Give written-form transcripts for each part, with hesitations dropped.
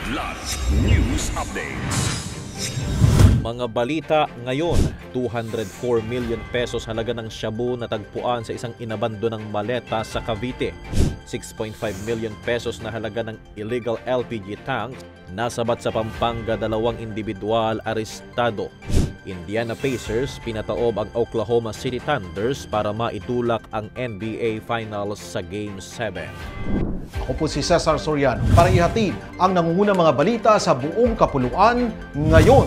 Kidlat News Updates. Mga balita ngayon, 204 million pesos halaga ng shabu na tagpuan sa isang inabandonang maleta sa Cavite. 6.5 million pesos na halaga ng illegal LPG tanks nasabat sa Pampanga, 2 individual arestado. Indiana Pacers pinataob ang Oklahoma City Thunders para maitulak ang NBA Finals sa Game 7. Ako po si Cesar Soriano para ihatid ang nangungunang mga balita sa buong kapuluan ngayon.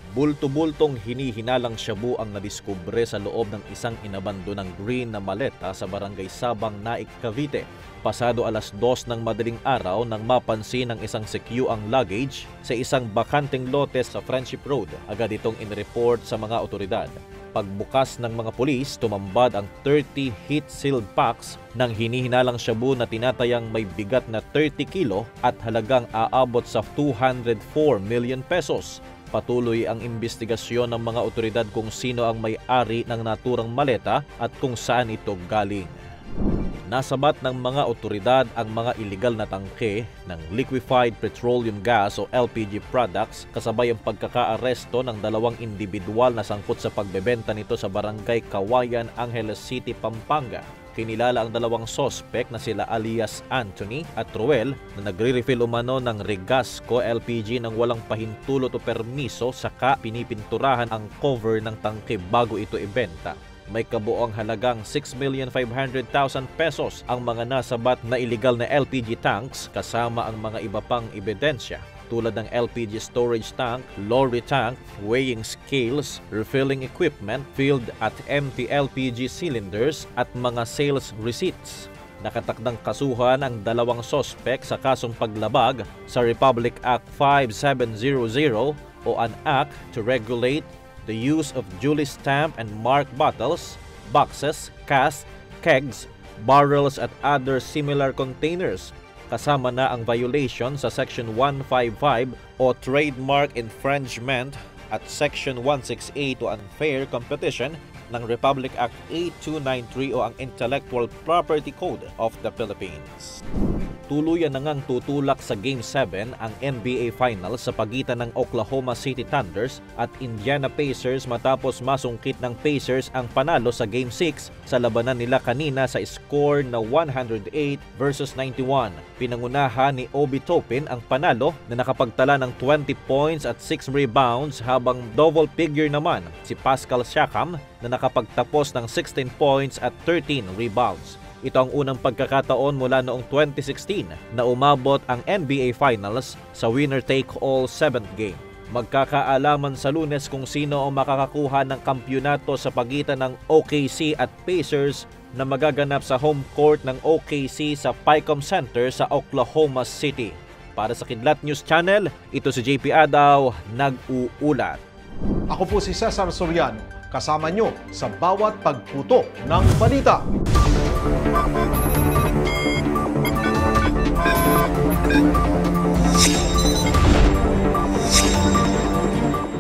Bulto-bultong hinihinalang shabu ang nadiskubre sa loob ng isang inabandonang green na maleta sa Barangay Sabang, Naik, Cavite. Pasado alas 2 ng madaling araw nang mapansin ng isang CQ ang luggage sa isang bakanteng lote sa Friendship Road. Agad itong inreport sa mga otoridad. Pagbukas ng mga pulis, tumambad ang 30 heat-sealed packs ng hinihinalang shabu na tinatayang may bigat na 30 kilo at halagang aabot sa 204 million pesos. Patuloy ang investigasyon ng mga otoridad kung sino ang may-ari ng naturang maleta at kung saan ito galing. Nasabat ng mga otoridad ang mga iligal na tangke ng liquefied petroleum gas o LPG products kasabay ang pagkakaaresto ng 2 individual na sangkot sa pagbebenta nito sa Barangay Kawayan, Angeles City, Pampanga. Kinilala ang 2 sospek na sila alias Anthony at Roel na nagre-refill umano ng Regasco LPG nang walang pahintulot o permiso saka pinipinturahan ang cover ng tangke bago ito ibenta. May kabuoang halagang 6,500,000 pesos ang mga nasabat na illegal na LPG tanks kasama ang mga iba pang ebidensya tulad ng LPG storage tank, lorry tank, weighing scales, refilling equipment, filled at empty LPG cylinders at mga sales receipts. Nakatakdang kasuhan ang 2 sospek sa kasong paglabag sa Republic Act 5700 o an act to regulate the use of duly stamped and marked bottles, boxes, casks, kegs, barrels at other similar containers. Kasama na ang violation sa Section 155 o trademark infringement at Section 168 o unfair competition ng Republic Act 8293 o ang Intellectual Property Code of the Philippines. Tuluyan na ngang tutulak sa Game 7 ang NBA Finals sa pagitan ng Oklahoma City Thunders at Indiana Pacers matapos masungkit ng Pacers ang panalo sa Game 6 sa labanan nila kanina sa score na 108 versus 91. Pinangunahan ni Obi Toppin ang panalo na nakapagtala ng 20 points at 6 rebounds habang double figure naman si Pascal Siakam na nakapagtapos ng 16 points at 13 rebounds. Ito ang unang pagkakataon mula noong 2016 na umabot ang NBA Finals sa winner-take-all 7th game. Magkakaalaman sa Lunes kung sino ang makakakuha ng kampyonato sa pagitan ng OKC at Pacers na magaganap sa home court ng OKC sa Paycom Center sa Oklahoma City. Para sa Kidlat News Channel, ito si JP Adaw, nag-uulat. Ako po si Cesar Soriano, kasama nyo sa bawat pagputo ng balita. Thank you.